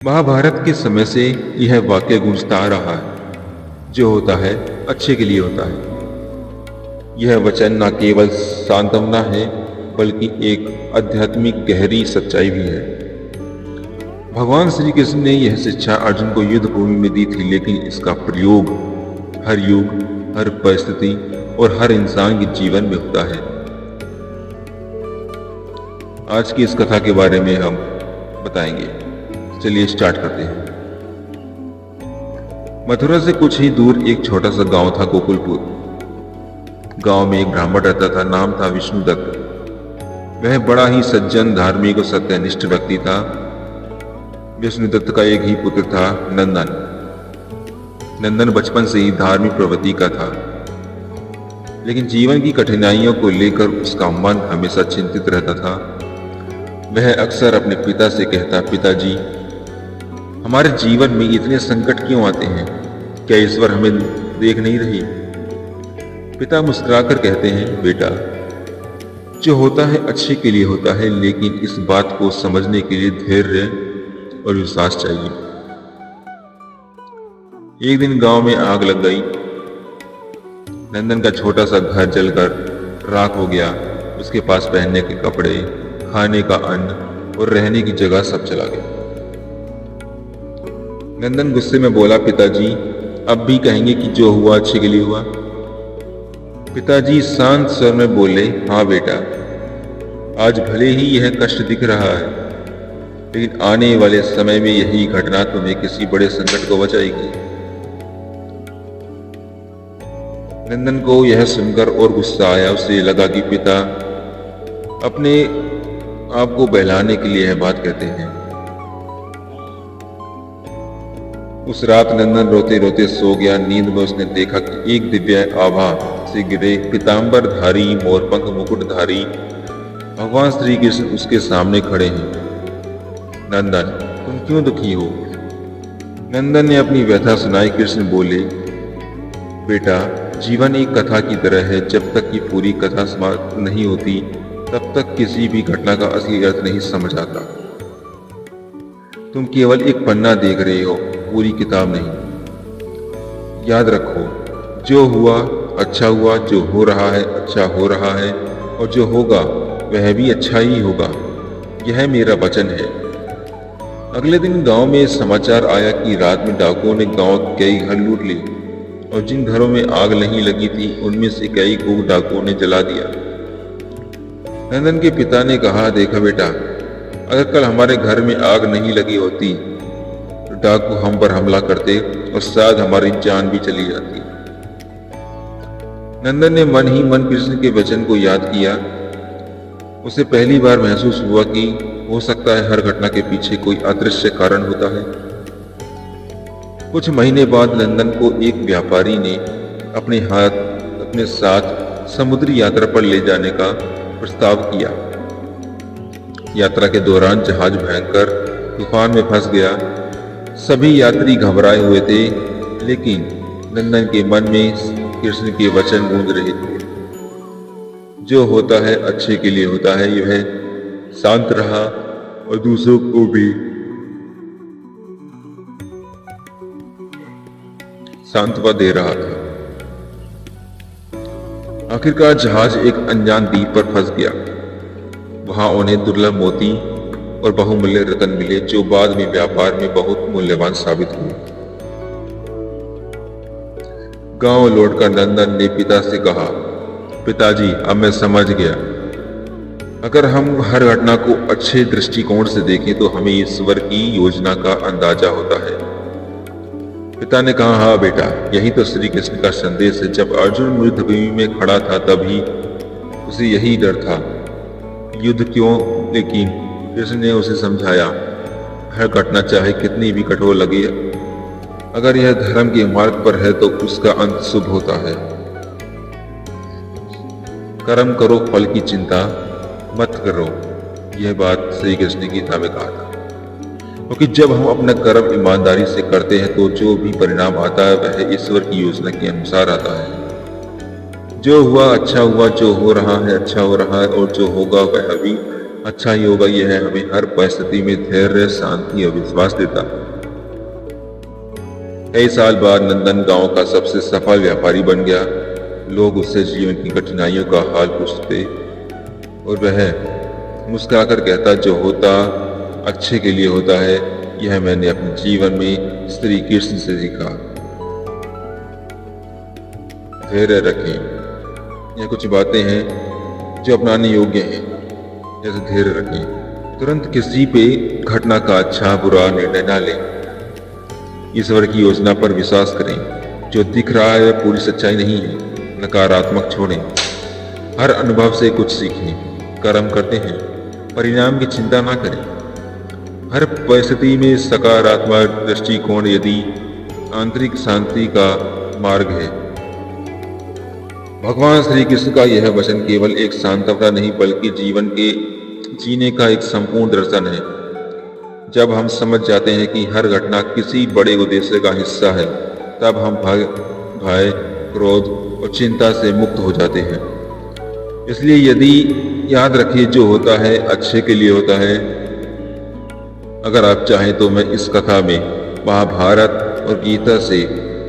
महाभारत के समय से यह वाक्य गूंजता आ रहा है, जो होता है अच्छे के लिए होता है। यह वचन न केवल सांत्वना है बल्कि एक आध्यात्मिक गहरी सच्चाई भी है। भगवान श्री कृष्ण ने यह शिक्षा अर्जुन को युद्ध भूमि में दी थी, लेकिन इसका प्रयोग हर युग, हर परिस्थिति और हर इंसान के जीवन में होता है। आज की इस कथा के बारे में हम बताएंगे। चलिए स्टार्ट करते हैं। मथुरा से कुछ ही दूर एक छोटा सा गांव था, गोकुलपुर। गांव में एक ब्राह्मण रहता था, नाम था विष्णुदत्त। वह बड़ा ही सज्जन, धार्मिक और सत्यनिष्ठ व्यक्ति था। विष्णुदत्त का एक ही पुत्र था, नंदन। नंदन बचपन से ही धार्मिक प्रवृत्ति का था, लेकिन जीवन की कठिनाइयों को लेकर उसका मन हमेशा चिंतित रहता था। वह अक्सर अपने पिता से कहता, पिताजी, हमारे जीवन में इतने संकट क्यों आते हैं? क्या ईश्वर हमें देख नहीं रही? पिता मुस्कुराकर कहते हैं, बेटा, जो होता है अच्छे के लिए होता है, लेकिन इस बात को समझने के लिए धैर्य और विश्वास चाहिए। एक दिन गांव में आग लग गई। नंदन का छोटा सा घर जलकर राख हो गया। उसके पास पहनने के कपड़े, खाने का अन्न और रहने की जगह सब चला गया। नंदन गुस्से में बोला, पिताजी, अब भी कहेंगे कि जो हुआ अच्छे के लिए हुआ? पिताजी शांत स्वर में बोले, हाँ बेटा, आज भले ही यह कष्ट दिख रहा है, लेकिन आने वाले समय में यही घटना तुम्हें किसी बड़े संकट को बचाएगी। नंदन को यह सुनकर और गुस्सा आया। उसे लगा कि पिता अपने आप को बहलाने के लिए यह बात कहते हैं। उस रात नंदन रोते रोते सो गया। नींद में उसने देखा कि एक दिव्य आभा से गिरे पीतांबरधारी, मोरपंख मुकुटधारी भगवान श्री कृष्ण उसके सामने खड़े हैं। नंदन, तुम क्यों दुखी हो? नंदन ने अपनी व्यथा सुनाई। कृष्ण बोले, बेटा, जीवन एक कथा की तरह है। जब तक ये पूरी कथा समाप्त नहीं होती, तब तक किसी भी घटना का असली अर्थ नहीं समझ आता। तुम केवल एक पन्ना देख रहे हो, पूरी किताब नहीं। याद रखो, जो हुआ अच्छा हुआ, जो हो रहा है अच्छा हो रहा है, और जो होगा वह भी अच्छा ही होगा। यह मेरा वचन है। अगले दिन गांव में समाचार आया कि रात में डाकुओं ने गांव के कई घर लूट लिए, और जिन घरों में आग नहीं लगी थी, उनमें से कई को डाकुओं ने जला दिया। नंदन के पिता ने कहा, देखा बेटा, अगर कल हमारे घर में आग नहीं लगी होती तो डाकू हम पर हमला करते और शायद हमारी जान भी चली जाती। नंदन ने मन ही मन कृष्ण के वचन को याद किया। उसे पहली बार महसूस हुआ कि हो सकता है हर घटना के पीछे कोई अदृश्य कारण होता है। कुछ महीने बाद नंदन को एक व्यापारी ने अपने साथ समुद्री यात्रा पर ले जाने का प्रस्ताव किया। यात्रा के दौरान जहाज भयंकर तूफान में फंस गया। सभी यात्री घबराए हुए थे, लेकिन नंदन के मन में कृष्ण के वचन गूंज रहे थे, जो होता है अच्छे के लिए होता है। यह शांत रहा और दूसरों को भी सांत्वना दे रहा था। आखिरकार जहाज एक अनजान द्वीप पर फंस गया। वहां उन्हें दुर्लभ मोती और बहुमूल्य रत्न मिले, जो बाद में व्यापार में बहुत मूल्यवान साबित हुए। गांव लौटकर नंदन ने पिता से कहा, पिताजी, अब मैं समझ गया। अगर हम हर घटना को अच्छे दृष्टिकोण से देखें तो हमें ईश्वर की योजना का अंदाजा होता है। पिता ने कहा, हाँ बेटा, यही तो श्री कृष्ण का संदेश है। जब अर्जुन युद्ध भूमि में खड़ा था, तभी उसे यही डर था, युद्ध क्यों? लेकिन कृष्ण ने उसे समझाया, हर घटना चाहे कितनी भी कठोर लगे, अगर यह धर्म के मार्ग पर है तो उसका अंत शुभ होता है। कर्म करो, फल की चिंता मत करो। यह बात श्री कृष्ण ने गीता में कहा था। क्योंकि जब हम अपना कर्म ईमानदारी से करते हैं तो जो भी परिणाम आता है वह ईश्वर की योजना के अनुसार आता है। जो हुआ अच्छा हुआ, जो हो रहा है अच्छा हो रहा है, और जो होगा वह भी अच्छा योगा यह हमें हर परिस्थिति में धैर्य, शांति और विश्वास देता है। कई साल बाद नंदन गांव का सबसे सफल व्यापारी बन गया। लोग उससे जीवन की कठिनाइयों का हाल पूछते और वह मुस्कुराकर कहता, जो होता अच्छे के लिए होता है। यह मैंने अपने जीवन में श्री कृष्ण से सीखा। धैर्य रखें। यह कुछ बातें हैं जो अपनाने योग्य हैं। जैसे धैर्य रखें, तुरंत किसी पे घटना का अच्छा बुरा निर्णय न लें। ईश्वर की योजना पर विश्वास करें। जो दिख रहा है पूरी सच्चाई नहीं है। नकारात्मक छोड़ें। हर अनुभव से कुछ सीखें। कर्म करते हैं, परिणाम की चिंता ना करें। हर परिस्थिति में सकारात्मक दृष्टिकोण यदि आंतरिक शांति का मार्ग है। भगवान श्री कृष्ण का यह वचन केवल एक सांत्वना नहीं बल्कि जीवन के जीने का एक संपूर्ण दर्शन है। जब हम समझ जाते हैं कि हर घटना किसी बड़े उद्देश्य का हिस्सा है, तब हम भय, क्रोध और चिंता से मुक्त हो जाते हैं। इसलिए यदि याद रखिए, जो होता है अच्छे के लिए होता है। अगर आप चाहें तो मैं इस कथा में महाभारत और गीता से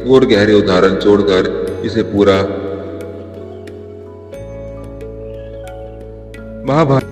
और गहरे उदाहरण जोड़कर इसे पूरा महाभारत